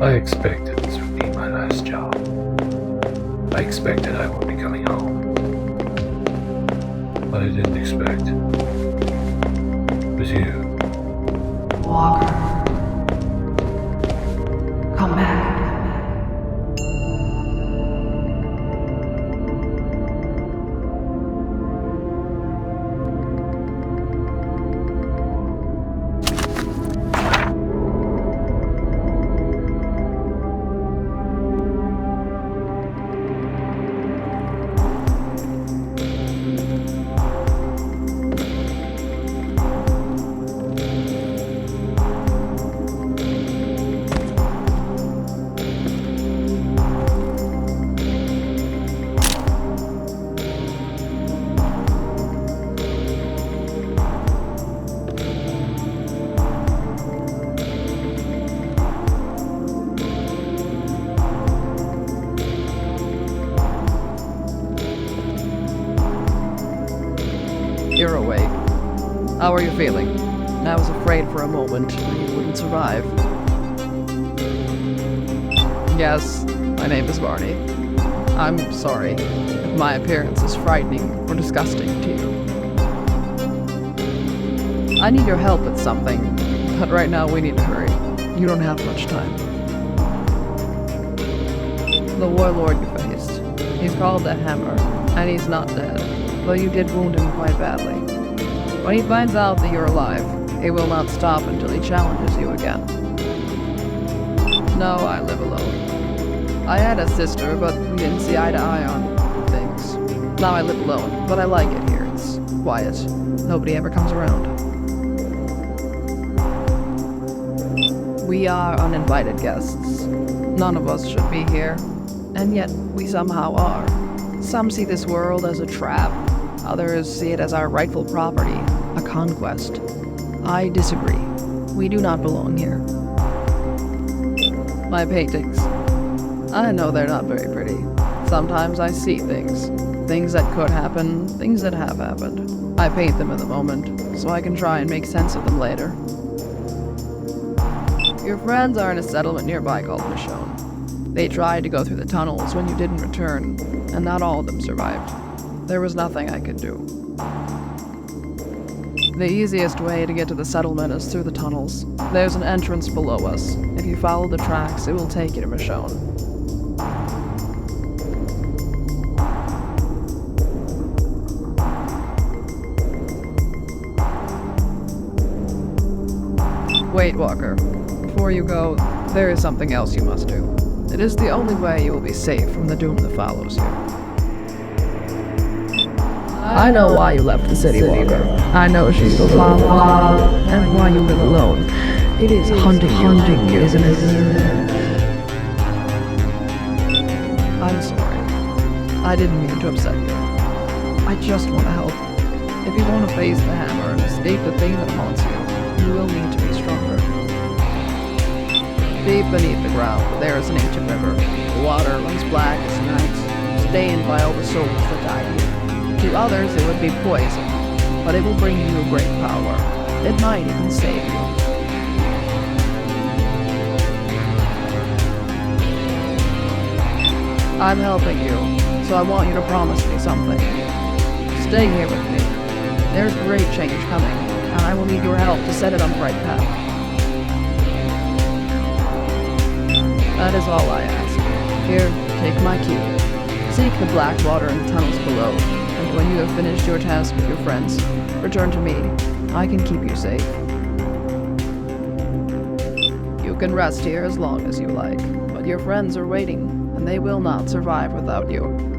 I expected this would be my last job. I expected I would be coming home. What I didn't expect was you. Walker. Come back. You're awake. How are you feeling? I was afraid for a moment you wouldn't survive. Yes, my name is Barney. I'm sorry if my appearance is frightening or disgusting to you. I need your help with something, but right now we need to hurry. You don't have much time. The warlord you faced. He's called the Hammer, and he's not dead, though you did wound him quite badly. When he finds out that you're alive, he will not stop until he challenges you again. No, I live alone. I had a sister, but we didn't see eye to eye on things. Now I live alone, but I like it here. It's quiet. Nobody ever comes around. We are uninvited guests. None of us should be here, and yet we somehow are. Some see this world as a trap. Others see it as our rightful property, a conquest. I disagree. We do not belong here. My paintings. I know they're not very pretty. Sometimes I see things. Things that could happen, things that have happened. I paint them in the moment, so I can try and make sense of them later. Your friends are in a settlement nearby called Michonne. They tried to go through the tunnels when you didn't return, and not all of them survived. There was nothing I could do. The easiest way to get to the settlement is through the tunnels. There's an entrance below us. If you follow the tracks, it will take you to Michonne. Wait, Walker. Before you go, there is something else you must do. It is the only way you will be safe from the doom that follows you. I know why you left the city, Walker. I know she's the father, and why you live alone. It is hunting you, isn't it? I'm sorry. I didn't mean to upset you. I just want to help. If you want to face the Hammer and escape the thing that haunts you, you will need to be stronger. Deep beneath the ground, there is an ancient river. The water runs black as night, stained by all the souls that died here. To others, it would be poison, but it will bring you great power. It might even save you. I'm helping you, so I want you to promise me something. Stay here with me. There's great change coming, and I will need your help to set it on the right path. That is all I ask. Here, take my cue. Seek the black water in the tunnels below, and when you have finished your task with your friends, return to me. I can keep you safe. You can rest here as long as you like, but your friends are waiting, and they will not survive without you.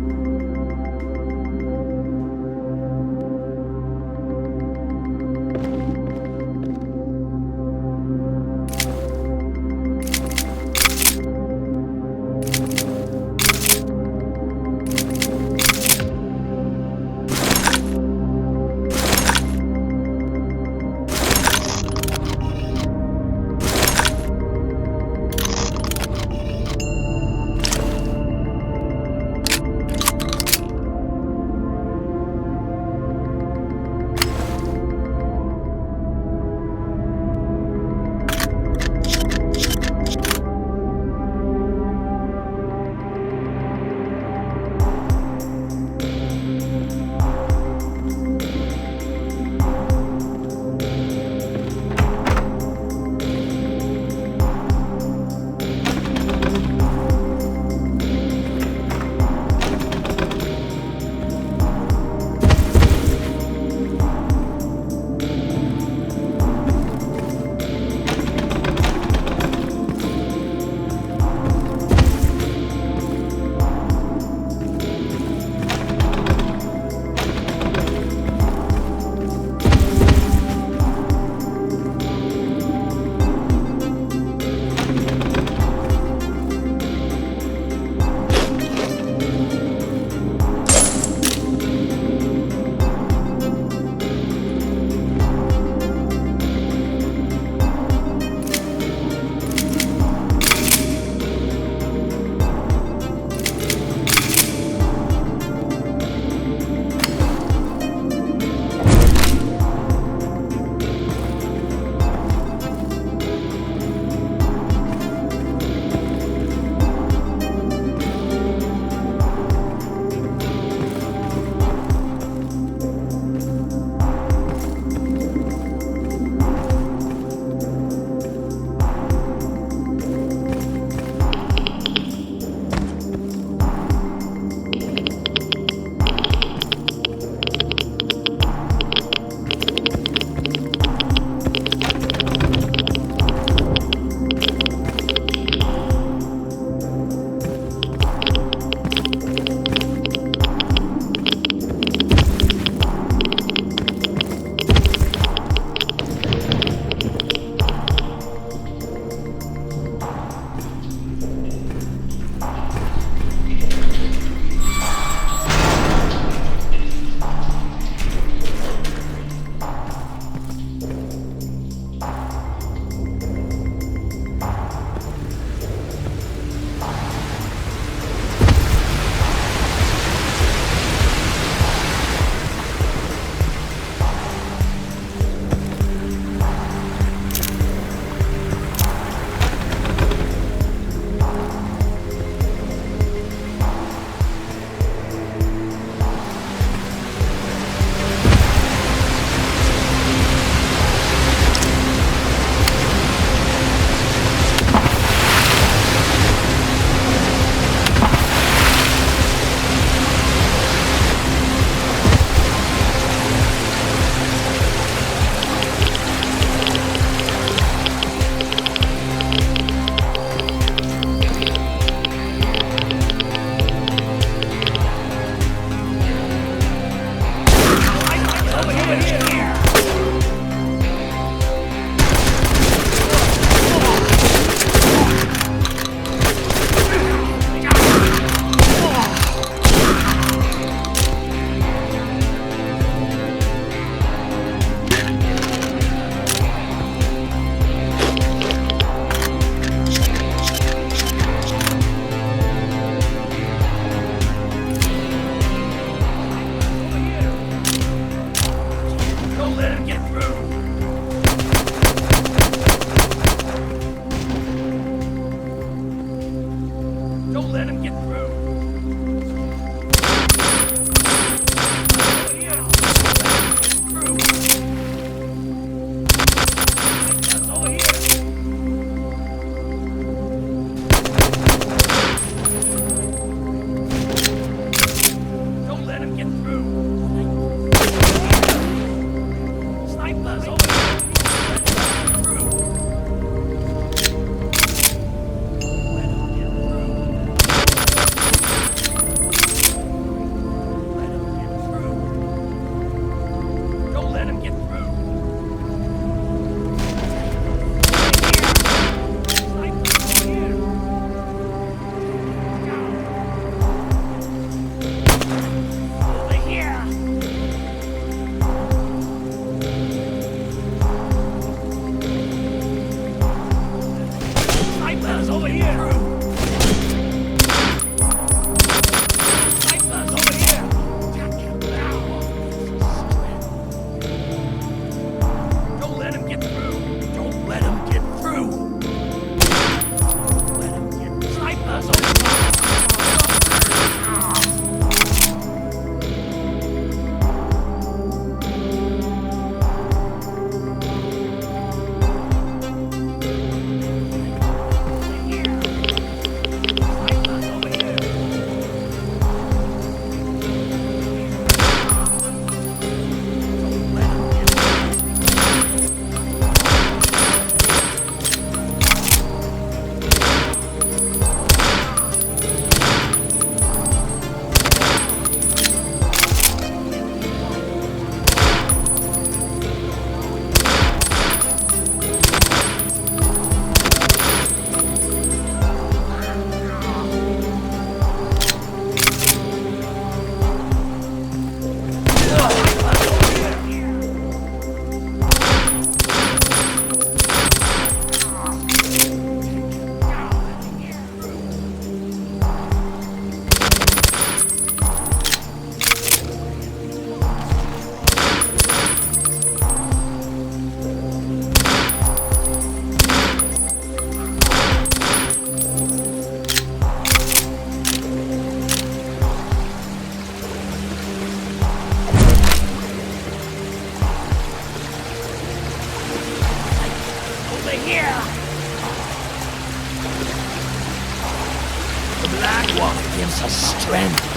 The black one gives us strength.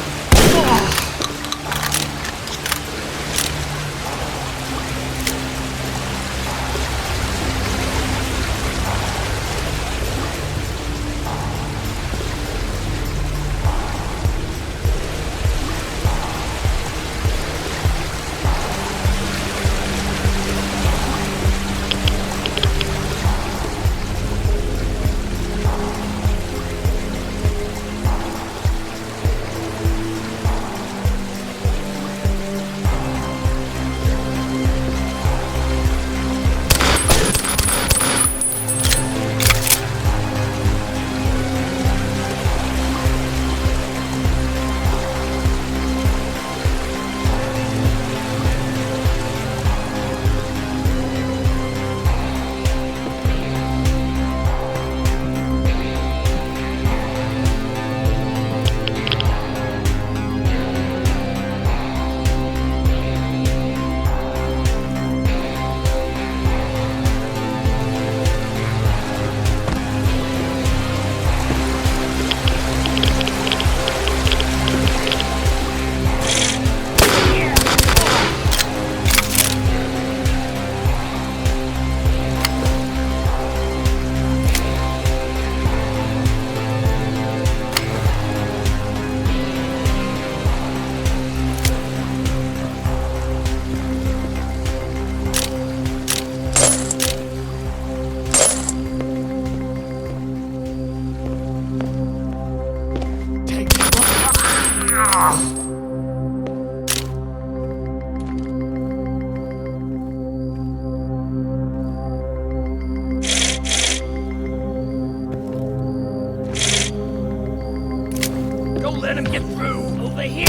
Don't let him get through! Over here!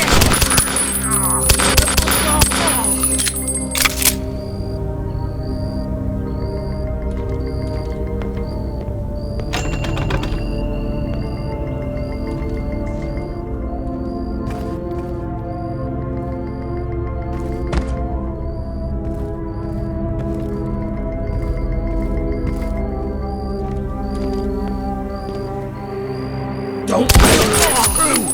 Don't let him get through!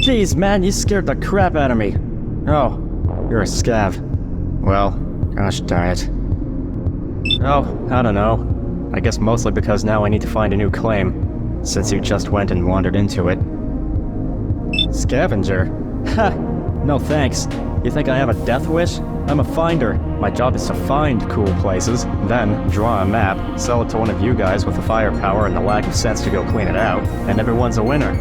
Jeez, man, you scared the crap out of me. Oh, you're a scav. Well, gosh darn it. Oh, I don't know. I guess mostly because now I need to find a new claim, since you just went and wandered into it. Scavenger? Ha! No thanks. You think I have a death wish? I'm a finder. My job is to find cool places, then draw a map, sell it to one of you guys with the firepower and the lack of sense to go clean it out, and everyone's a winner.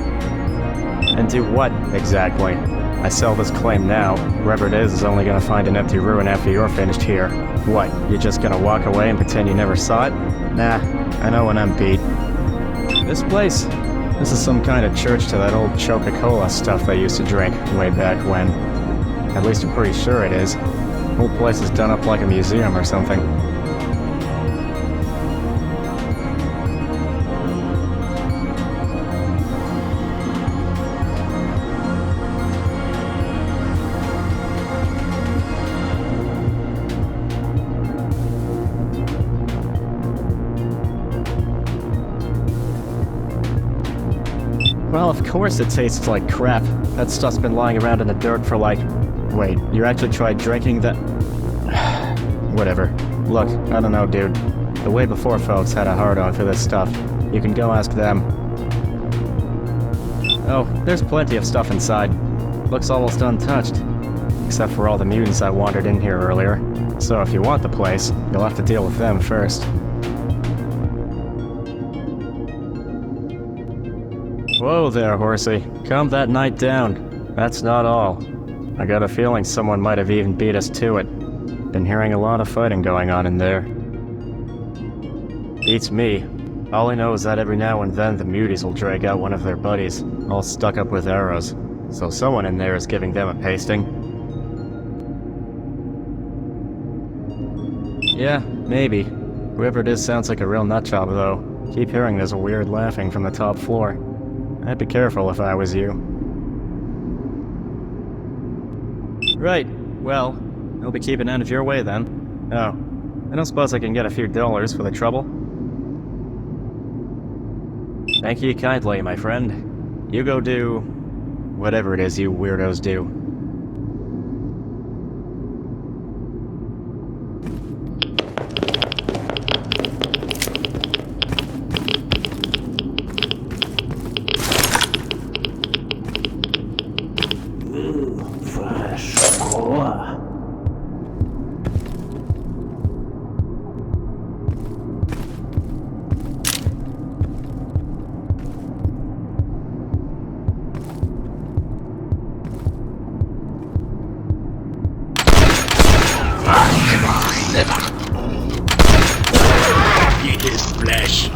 And do what, exactly? I sell this claim now. Whoever it is only gonna find an empty ruin after you're finished here. What, you're just gonna walk away and pretend you never saw it? Nah, I know when I'm beat. This place? This is some kind of church to that old Choka-Cola stuff they used to drink way back when. At least I'm pretty sure it is. Whole place is done up like a museum or something. Well, of course it tastes like crap. That stuff's been lying around in the dirt for like... Wait, you actually tried drinking that? Whatever. Look, I don't know, dude. The way before folks had a hard-on for this stuff. You can go ask them. Oh, there's plenty of stuff inside. Looks almost untouched. Except for all the mutants that wandered in here earlier. So if you want the place, you'll have to deal with them first. Whoa there, horsey. Calm that night down. That's not all. I got a feeling someone might have even beat us to it. Been hearing a lot of fighting going on in there. Beats me. All I know is that every now and then the muties will drag out one of their buddies, all stuck up with arrows. So someone in there is giving them a pasting. Yeah, maybe. Whoever it is sounds like a real nutjob though. Keep hearing there's a weird laughing from the top floor. I'd be careful if I was you. Right, well, I'll be keeping out of your way then. Oh, I don't suppose I can get a few dollars for the trouble? Thank you kindly, my friend. You go do... whatever it is you weirdos do. Eat his flesh.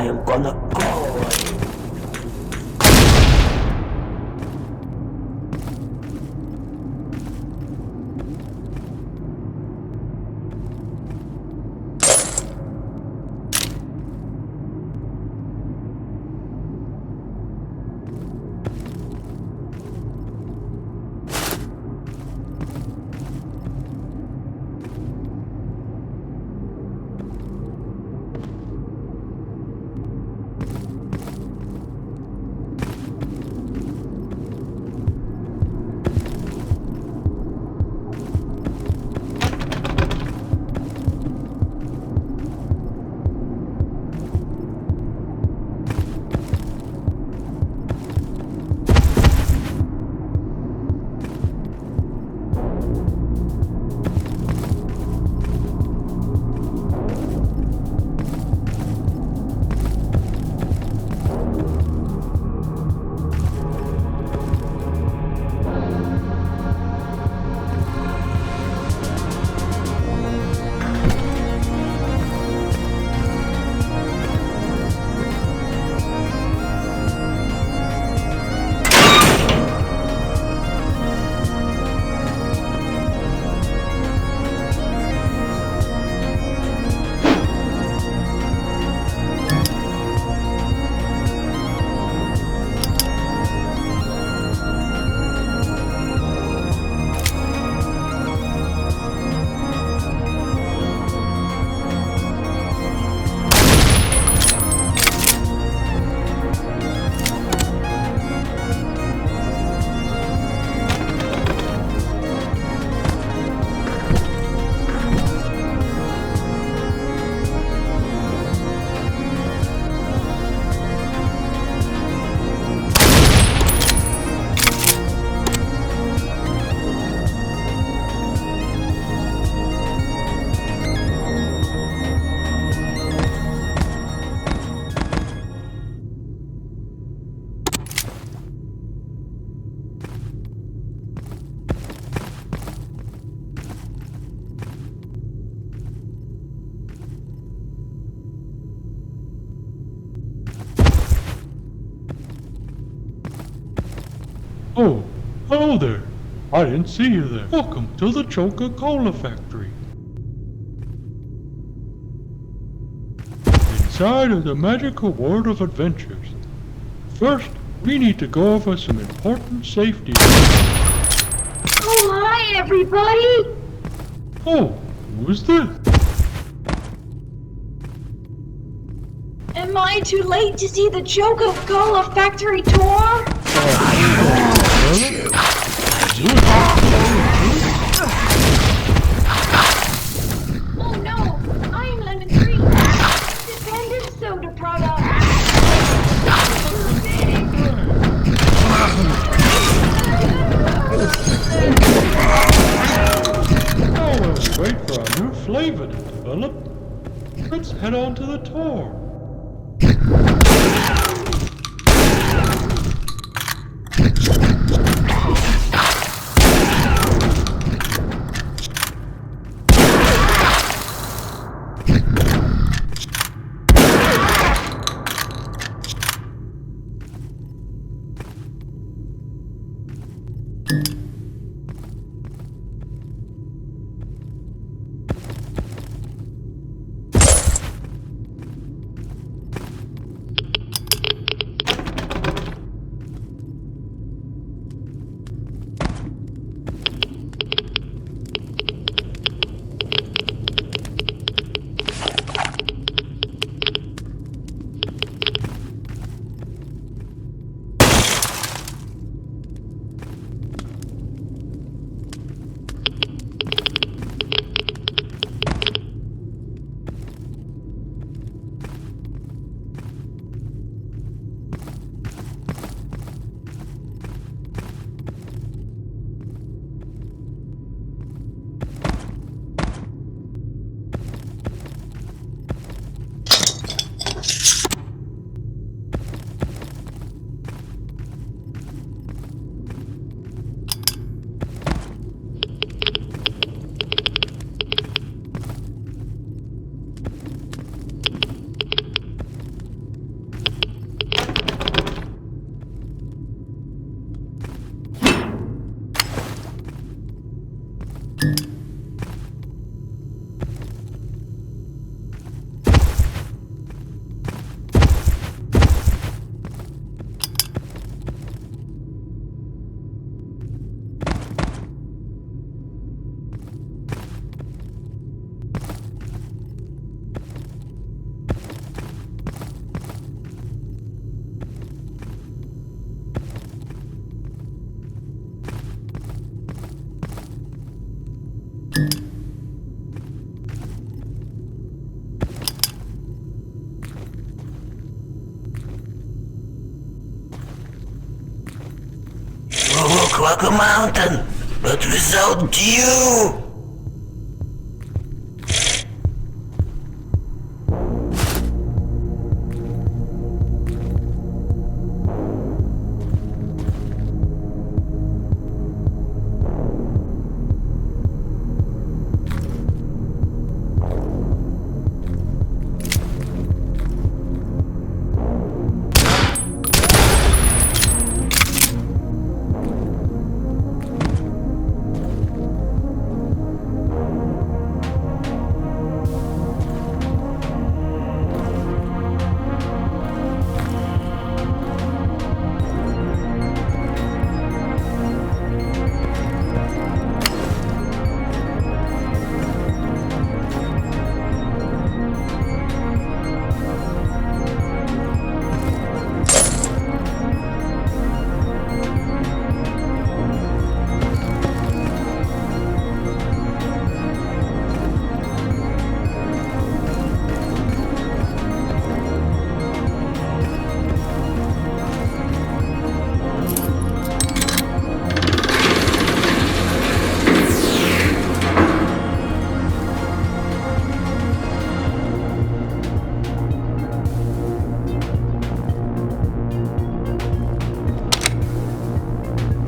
I am gonna go. Oh, hello there. I didn't see you there. Welcome to the Coca-Cola factory. Inside of the magical world of adventures. First, we need to go over some important safety. Oh, hi, everybody! Oh, who's this? Am I too late to see the Chokaworld factory tour? Oh no, I'm Lemon Green. Independent soda product. Oh, let's wait for a new flavor to develop. Let's head on to the tour. You look like a mountain, but without you.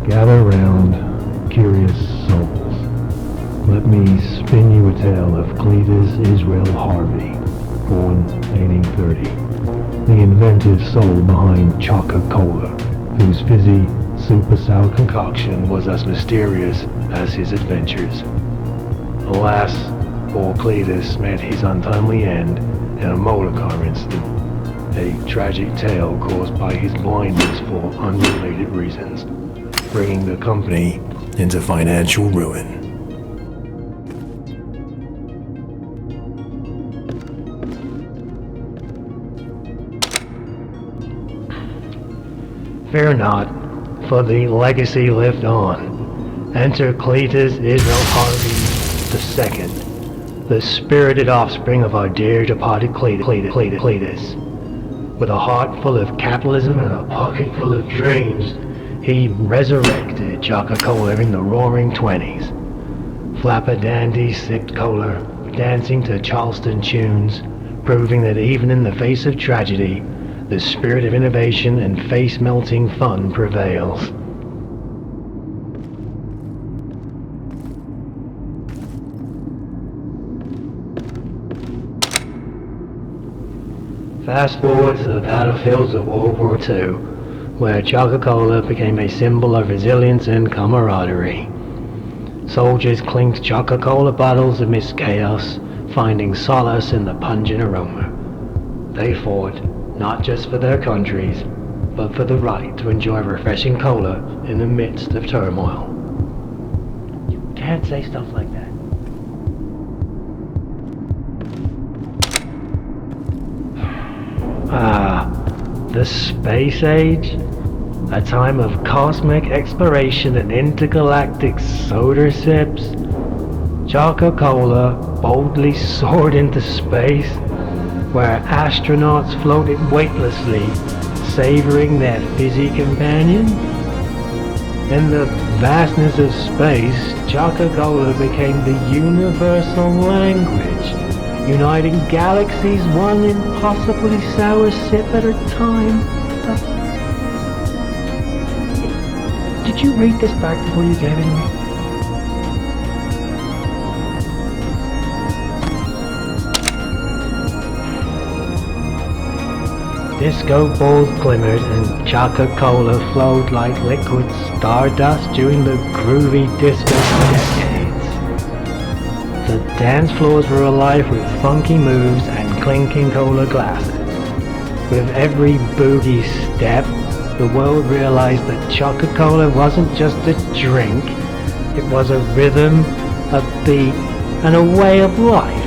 Gather round, curious souls. Let me spin you a tale of Cletus Israel Harvey, born 1830. The inventive soul behind Choka-Cola, whose fizzy, super sour concoction was as mysterious as his adventures. Alas, poor Cletus met his untimely end in a motor car incident, a tragic tale caused by his blindness for unrelated reasons, bringing the company into financial ruin. Fear not, for the legacy lived on. Enter Cletus Israel Harvey II, the spirited offspring of our dear departed Cletus. With a heart full of capitalism and a pocket full of dreams, he resurrected Choka-Cola in the roaring 20s. Flapper Dandy sipped cola, dancing to Charleston tunes, proving that even in the face of tragedy, the spirit of innovation and face-melting fun prevails. Fast forward to the battlefields of World War II, where Choka-Cola became a symbol of resilience and camaraderie. Soldiers clinked Choka-Cola bottles amidst chaos, finding solace in the pungent aroma. They fought, not just for their countries, but for the right to enjoy refreshing cola in the midst of turmoil. You can't say stuff like that. The space age? A time of cosmic exploration and intergalactic soda sips? Choka-Cola boldly soared into space, where astronauts floated weightlessly, savoring their fizzy companion? In the vastness of space, Choka-Cola became the universal language, uniting galaxies one impossibly sour sip at a time. Did you read this back before you gave it to me? Disco balls glimmered and Choka-Cola flowed like liquid stardust during the groovy disco decades. The dance floors were alive with funky moves and clinking cola glasses. With every boogie step, the world realized that Choka-Cola wasn't just a drink, it was a rhythm, a beat, and a way of life.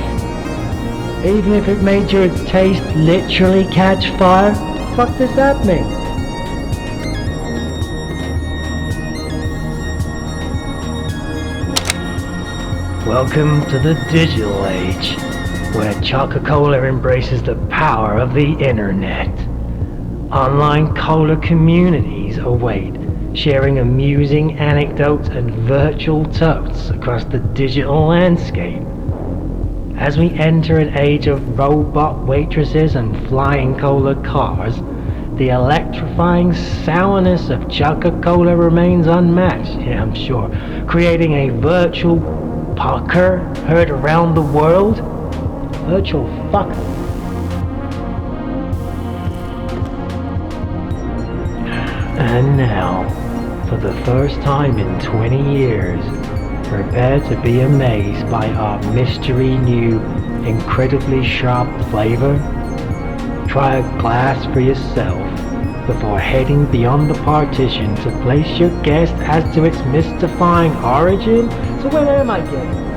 Even if it made your taste literally catch fire, fuck does that mean? Welcome to the digital age, where Choka-Cola embraces the power of the internet. Online cola communities await, sharing amusing anecdotes and virtual toasts across the digital landscape. As we enter an age of robot waitresses and flying cola cars, the electrifying sourness of Choka-Cola remains unmatched, yeah, I'm sure, creating a virtual pucker heard around the world. Virtual fuck. And now, for the first time in 20 years, prepare to be amazed by our mystery new, incredibly sharp flavor. Try a glass for yourself before heading beyond the partition to place your guess as to its mystifying origin. So where am I getting?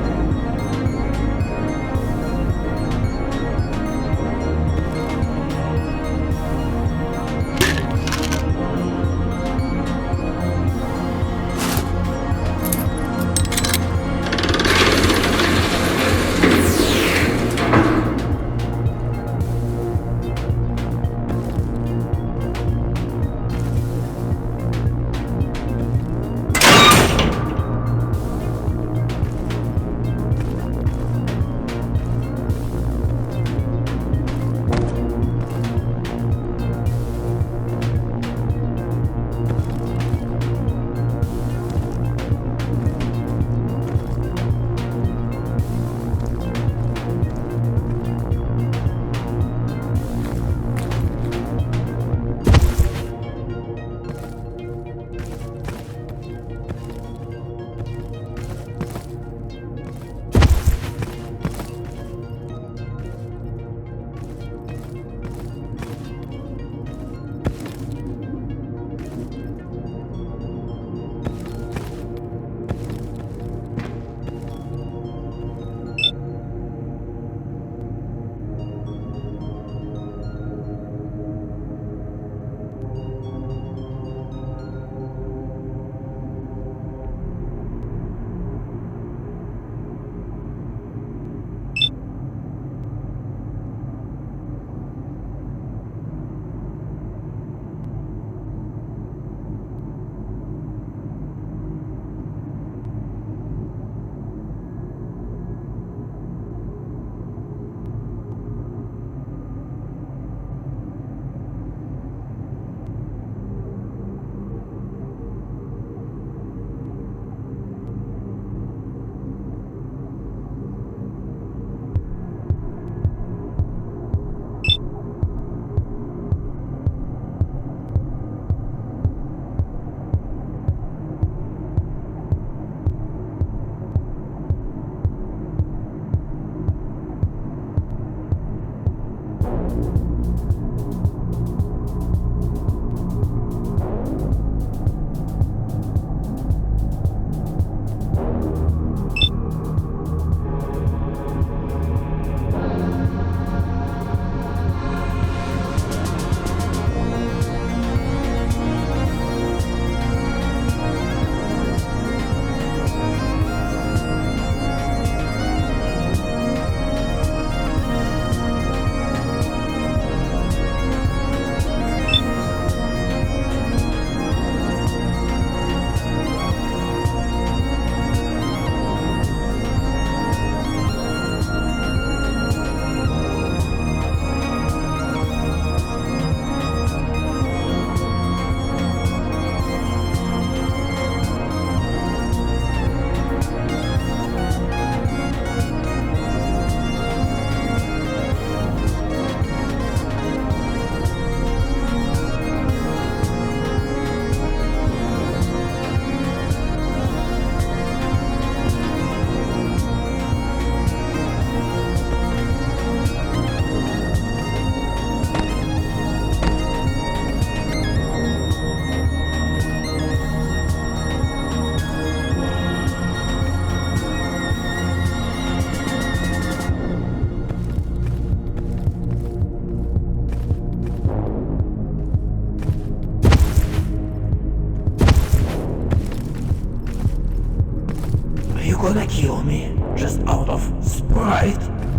just out of spite.